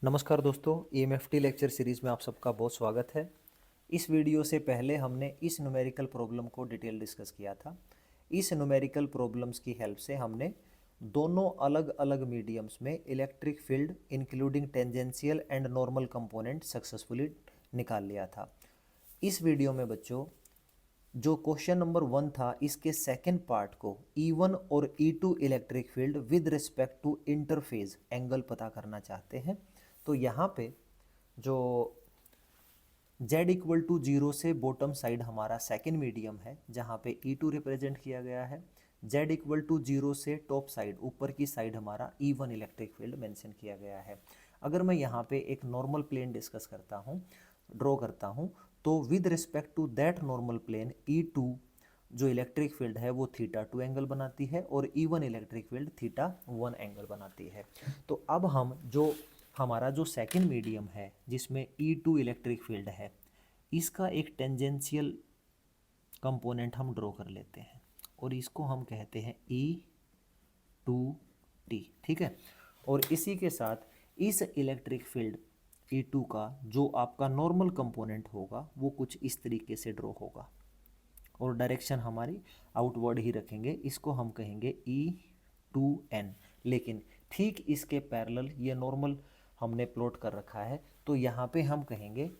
नमस्कार दोस्तों, EMFT lecture series में आप सबका बहुत स्वागत है। इस वीडियो से पहले हमने इस न्यूमेरिकल प्रॉब्लम को डिटेल डिस्कस किया था। इस न्यूमेरिकल प्रॉब्लम्स की हेल्प से हमने दोनों अलग अलग मीडियम्स में electric field including tangential and normal component successfully निकाल लिया था। इस वीडियो में बच्चों जो क्वेश्चन नंबर 1 था, इसके सेकेंड पार्ट को E1 और E2 electric field with respect to interface angle पता करना चाहते हैं। तो यहाँ पे जो z इक्वल टू 0 से बॉटम साइड हमारा सेकेंड मीडियम है, जहाँ पे E2 रिप्रेजेंट किया गया है। z इक्वल टू 0 से टॉप साइड ऊपर की साइड हमारा E1 इलेक्ट्रिक फील्ड मेंशन किया गया है। अगर मैं यहाँ पे एक नॉर्मल प्लेन डिस्कस करता हूँ, ड्रॉ करता हूँ, तो with respect to that normal plane E2 जो इलेक्ट्रिक फील्ड है वो θ2 एंगल बनाती है और E1 इलेक्ट्रिक फील्ड θ1 एंगल बनाती है। तो अब हम जो हमारा जो सेकंड मीडियम है जिसमें E2 इलेक्ट्रिक फील्ड है, इसका एक टेंजेंशियल कंपोनेंट हम ड्रॉ कर लेते हैं और इसको हम कहते हैं E2t। ठीक है, और इसी के साथ इस इलेक्ट्रिक फील्ड E2 का जो आपका नॉर्मल कंपोनेंट होगा वो कुछ इस तरीके से ड्रॉ होगा और डायरेक्शन हमारी आउटवर्ड ही रखेंगे। इसको हम कहेंगे E2n। लेकिन ठीक इसके पैरेलल ये नॉर्मल हमने प्लॉट कर रखा है, तो यहाँ पे हम कहेंगे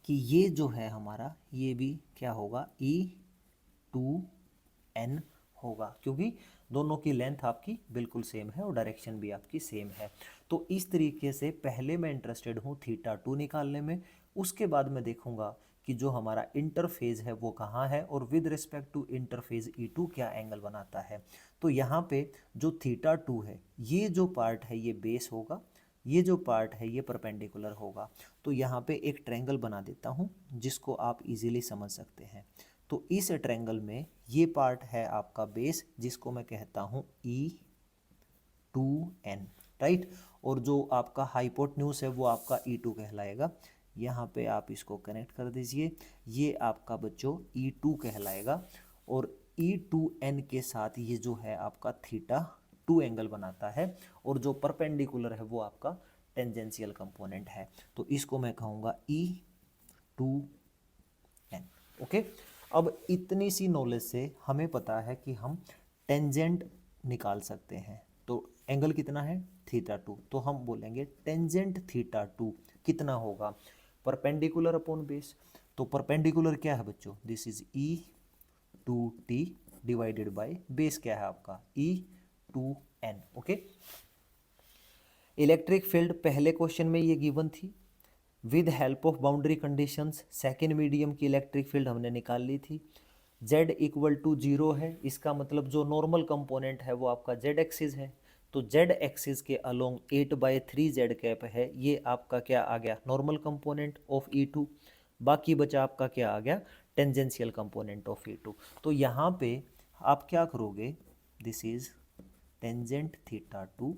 कि ये जो है हमारा, ये भी क्या होगा, E2n होगा, क्योंकि दोनों की लेंथ आपकी बिल्कुल सेम है और डायरेक्शन भी आपकी सेम है। तो इस तरीके से पहले मैं इंटरेस्टेड हूँ θ2 निकालने में, उसके बाद मैं देखूंगा कि जो हमारा इंटरफेज है वो कहाँ है और with respect to interphase E2 क्या एंगल बनाता है। तो यहाँ पे जो θ2 है, ये जो पार्ट है ये बेस होगा, ये जो पार्ट है ये परपेंडिकुलर होगा। तो यहाँ पे एक ट्रायंगल बना देता हूँ जिसको आप इजीली समझ सकते हैं। तो इस ट्रायंगल में ये पार्ट है आपका बेस, जिसको मैं कहता हूँ E2n, राइट। और जो आपका हाइपोटेन्यूज है वो आपका E2 कहलाएगा। यहाँ पे आप इसको कनेक्ट कर दीजिए, ये आपका बच्चों E2 कहलाएगा और E2n के साथ ये जो है आपका θ2 एंगल बनाता है और जो परपेंडिकुलर है वो आपका टेंजेंशियल कंपोनेंट है। तो इसको मैं कहूँगा E2n। ओके, अब इतनी सी नॉलेज से हमें पता है कि हम टेंजेंट निकाल सकते हैं। तो एंगल कितना है, θ2, तो हम बोलेंगे टेंजेंट θ2 कितना होगा, परपेंडिकुलर अपॉन बेस। तो परपेंडिकुलर क्या है बच्चों, this is E2t divided by base क्या है आपका E2n। ओके, इलेक्ट्रिक फील्ड पहले क्वेश्चन में ये गिवन थी, with help of boundary conditions second medium की इलेक्ट्रिक फील्ड हमने निकाल ली थी। z इक्वल टू 0 है, इसका मतलब जो नॉर्मल कंपोनेंट है वो आपका z एक्सिस है। तो z एक्सिस के अलोंग 8/3 z कैप है, ये आपका क्या आ गया, नॉर्मल कंपोनेंट ऑफ E2। बाकी बचा आपका क्या आ गया, टेंजेंशियल कंपोनेंट ऑफ E2। तो यहाँ पे आप क्या करोगे, दिस इज टेंजेंट θ2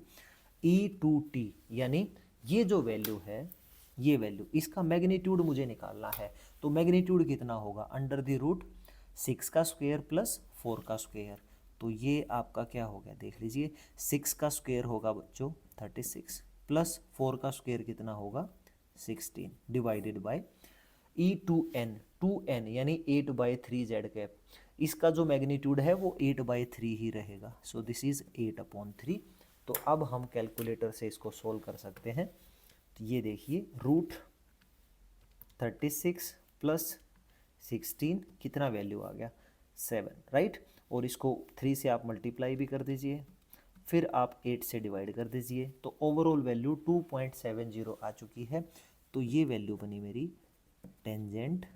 E2t, यानी ये जो वैल्यू है, ये वैल्यू, इसका मैग्नीट्यूड मुझे निकालना है। तो मैग्नीट्यूड कितना होगा, अंडर द रूट 6 का स्क्वायर प्लस 4 का स्क्वायर। तो ये आपका क्या हो गया, देख लीजिए, 6 का स्क्वायर होगा बच्चों 36 प्लस 4 का स्क्वायर कितना होगा 16 डिवाइडेड बाय E2n, 2n यानी 8/3 z कैप। इसका जो मैग्नीट्यूड है वो 8/3 ही रहेगा। So this is 8/3। तो अब हम कैलकुलेटर से इसको सोल्व कर सकते हैं। तो ये देखिए, रूट 36 प्लस 16 कितना वैल्यू आ गया, 7, राइट। और इसको 3 से आप मल्टीप्लाई भी कर दीजिए, फिर आप 8 से डिवाइड कर दीजिए, तो ओवरऑल वैल्यू 2.70 आ चुकी है। तो ये वैल्यू बनी मेरी tangent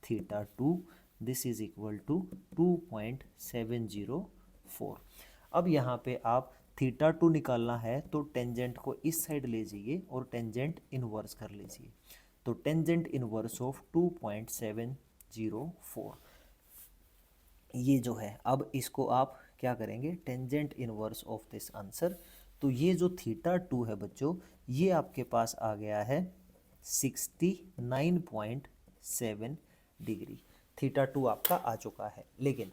θ2, this is equal to 2.704। अब यहाँ पे आप θ2 निकालना है तो टेंजेंट को इस साइड ले जाइए और टेंजेंट इनवर्स कर लीजिए। तो टेंजेंट इनवर्स ऑफ 2.704 ये जो है, अब इसको आप क्या करेंगे, tangent inverse of this answer. तो ये जो θ2 है बच्चों, ये आपके पास आ गया है 69.7 डिग्री। θ2 आपका आ चुका है। लेकिन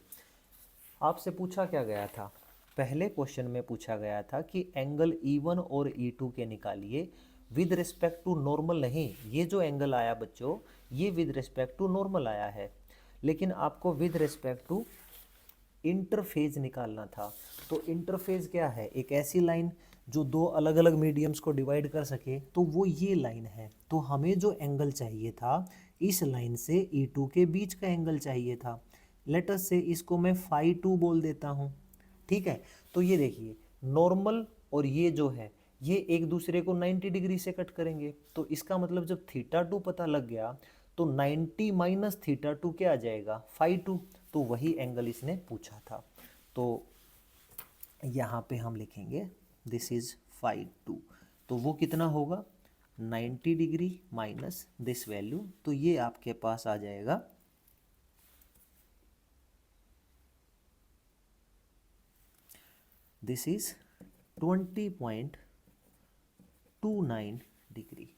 आपसे पूछा क्या गया था पहले क्वेश्चन में पूछा गया था कि एंगल E1 और E2 के निकालिए विद रिस्पेक्ट टू नॉर्मल। नहीं, ये जो एंगल आया बच्चों ये विद रिस्पेक्ट टू नॉर्मल आया है, लेकिन आपको विद रिस्पेक्ट टू इंटरफेज निकालना था। तो इंटरफेज क्या है? एक ऐसी लाइन जो दो अलग अलग मीडियम्स को डिवाइड कर सके, तो वो ये लाइन है। तो हमें जो एंगल चाहिए था इस लाइन से E2 के बीच का एंगल चाहिए था। लेट अस से इसको मैं फाई 2 बोल देता हूँ, ठीक है। तो ये देखिए नॉर्मल और ये जो है ये एक दूसरे को 90 डिग्री से कट करेंगे, तो इसका मतलब जब θ2 पता लग गया तो 90 माइनस θ2 क्या आ जाएगा? फाई 2। तो वही एंगल इसने पूछा था। तो यहाँ पे हम लिखेंगे दिस इज फाई 2। तो वो कितना होगा? 90 डिग्री माइनस दिस वैल्यू, तो ये आपके पास आ जाएगा दिस इज 20.29 डिग्री।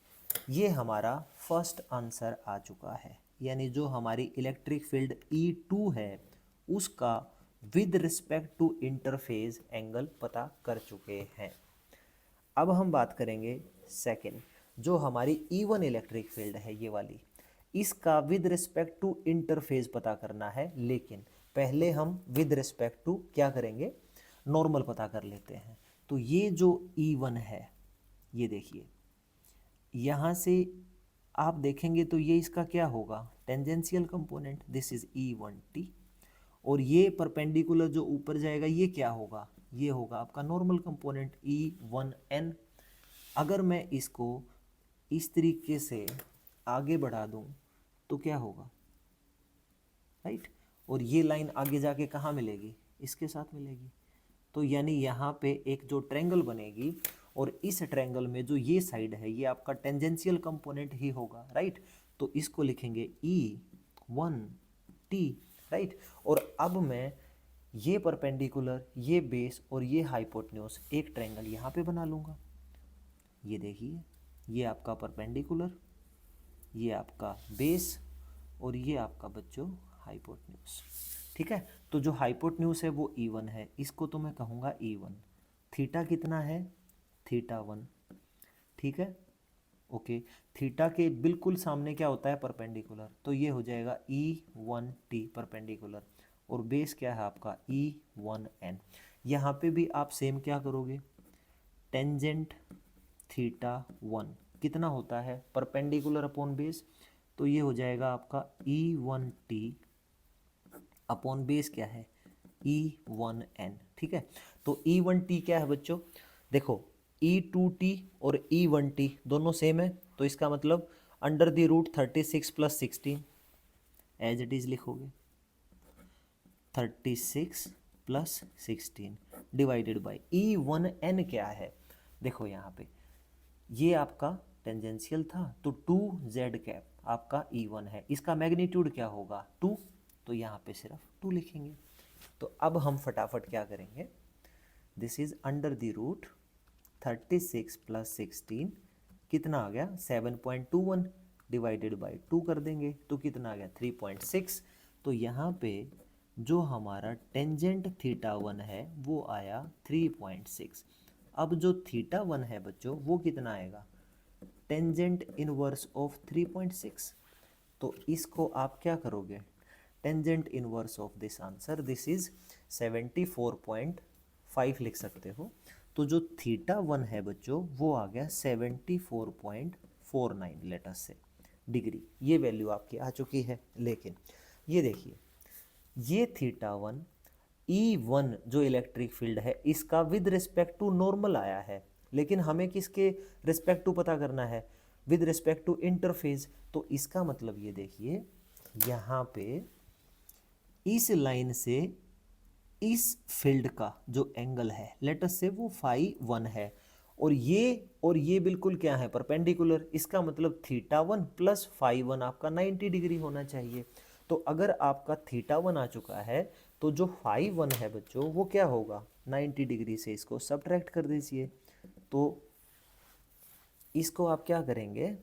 ये हमारा फर्स्ट आंसर आ चुका है, यानी जो हमारी इलेक्ट्रिक फील्ड E2 है उसका with respect to interface angle पता कर चुके हैं। अब हम बात करेंगे सेकंड, जो हमारी E1 इलेक्ट्रिक फील्ड है ये वाली, इसका विद रिस्पेक्ट टू इंटरफेज पता करना है। लेकिन पहले हम विद रिस्पेक्ट टू क्या करेंगे? नॉर्मल पता कर लेते हैं। तो ये जो E1 है ये देखिए, यहाँ से आप देखेंगे तो ये इसका क्या होगा? Tangential component, this is E1t। और ये परपेंडिकुलर जो ऊपर जाएगा ये क्या होगा? ये होगा आपका नॉर्मल कंपोनेंट E1n। अगर मैं इसको इस तरीके से आगे बढ़ा दूं तो क्या होगा? राइट। और ये लाइन आगे जाके कहाँ मिलेगी? इसके साथ मिलेगी। तो यानी यहाँ पे एक जो ट्रायंगल बनेगी और इस ट्रायंगल में जो ये साइड है ये आपका टेंजेंशियल कंपोनेंट ही होगा, राइट। तो इसको लिखेंगे E1t, राइट। और अब मैं ये परपेंडिकुलर, ये बेस और ये हाइपोटेन्यूज एक ट्रायंगल यहाँ पे बना लूँगा। ये देखिए ये आपका परपेंडिकुलर, ये आपका बेस और ये आपका बच्चों हाइपोटेन्यूज, ठीक है। तो जो हाइपोटेन्यूज है वो E1 है, इसको तो मैं कहूँगा E1। थीटा कितना है? θ1, ठीक है। ओके, थीटा के बिल्कुल सामने क्या होता है? परपेंडिकुलर। तो ये हो जाएगा E1t परपेंडिकुलर, और बेस क्या है आपका? E1n। यहाँ पे भी आप सेम क्या करोगे? टेंजेंट θ1 कितना होता है? Perpendicular upon base. तो ये हो जाएगा आपका E1t अपॉन बेस क्या है? E1n, ठीक है। तो E1t क्या है बच्चों? देखो E2t और E1t दोनों सेम है, तो इसका मतलब under the root 36 plus 16 as it is लिखोगे 36 प्लस 16 डिवाइडेड बाई E1n क्या है? देखो यहाँ पे ये आपका टेंजेंशियल था तो 2z कैप आपका E1 है, इसका मैग्नीट्यूड क्या होगा? 2। तो यहाँ पे सिर्फ 2 लिखेंगे। तो अब हम फटाफट क्या करेंगे? This is under the root 36 plus 16 कितना आ गया? 7.21 डिवाइडेड बाई 2 कर देंगे तो कितना आ गया? 3.6। तो यहाँ पे जो हमारा टेंजेंट θ1 है वो आया 3.6। अब जो θ1 है बच्चों वो कितना आएगा? Tangent inverse of 3.6। तो इसको आप क्या करोगे? Tangent inverse of this answer, this is 74.5 लिख सकते हो। तो जो θ1 है बच्चों वो आ गया 74.49 लेटस से डिग्री। ये वैल्यू आपकी आ चुकी है। लेकिन ये देखिए ये θ1 E1 जो इलेक्ट्रिक फील्ड है इसका विद रिस्पेक्ट टू नॉर्मल आया है, लेकिन हमें किसके रिस्पेक्ट टू पता करना है? With respect to interface. तो इसका मतलब ये देखिए यहाँ पे इस लाइन से इस फील्ड का जो एंगल है लेटस से वो φ1 है, और ये बिल्कुल क्या है? परपेंडिकुलर। इसका मतलब θ1 प्लस φ1 आपका 90 डिग्री होना चाहिए। तो अगर आपका θ1 आ चुका है तो जो φ1 है बच्चों वो क्या होगा? 90 डिग्री से इसको सब्ट्रैक्ट कर दीजिए। तो इसको आप क्या करेंगे?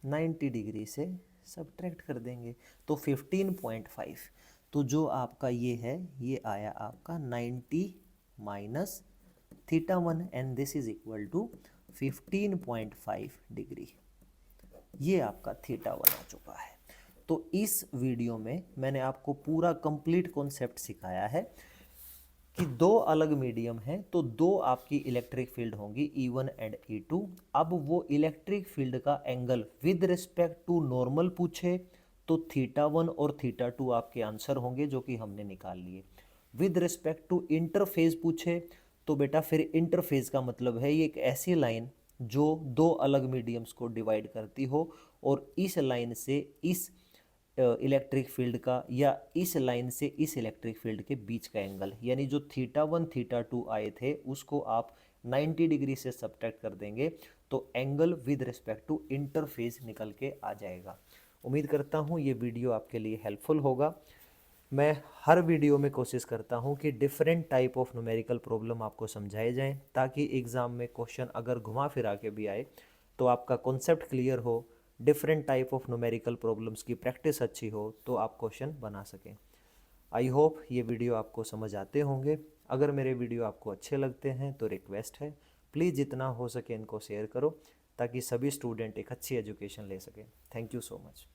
90 डिग्री से सब्ट्रैक्ट कर देंगे तो 15.5। तो जो आपका ये है ये आया आपका 90 minus theta 1 and this is equal to 15.5 degree. ये आपका थीटा 1 आ चुका है। तो इस वीडियो में मैंने आपको पूरा कंप्लीट कॉन्सेप्ट सिखाया है कि दो अलग मीडियम हैं तो दो आपकी इलेक्ट्रिक फील्ड होंगी E1 एंड E2। अब वो इलेक्ट्रिक फील्ड का angle with respect to normal पूछे तो थीटा 1 और थीटा 2 आपके आंसर होंगे जो कि हमने निकाल लिए। विद रिस्पेक्ट टू इंटरफेज पूछे तो बेटा फिर इंटरफेज का मतलब है ये एक ऐसी लाइन जो दो अलग मीडियम्स को डिवाइड करती हो और इस लाइन से इस इलेक्ट्रिक फील्ड का या इस लाइन से इस इलेक्ट्रिक फील्ड के बीच का एंगल, यानी जो थीटा 1 थीटा 2 आए थे उसको आप 90 डिग्री से सब्ट्रैक्ट कर देंगे तो angle with respect to interface निकल के आ जाएगा। उम्मीद करता हूँ ये वीडियो आपके लिए हेल्पफुल होगा। मैं हर वीडियो में कोशिश करता हूँ कि different type of numerical problem आपको समझाए जाएं ताकि एग्ज़ाम में क्वेश्चन अगर घुमा फिरा के भी आए तो आपका कॉन्सेप्ट क्लियर हो, different type of numerical problems की प्रैक्टिस अच्छी हो तो आप क्वेश्चन बना सकें। आई होप ये वीडियो आपको समझ आते होंगे। अगर मेरे वीडियो आपको अच्छे लगते हैं तो रिक्वेस्ट है प्लीज़ जितना हो सके इनको शेयर करो ताकि सभी स्टूडेंट एक अच्छी एजुकेशन ले सकें। Thank you so much.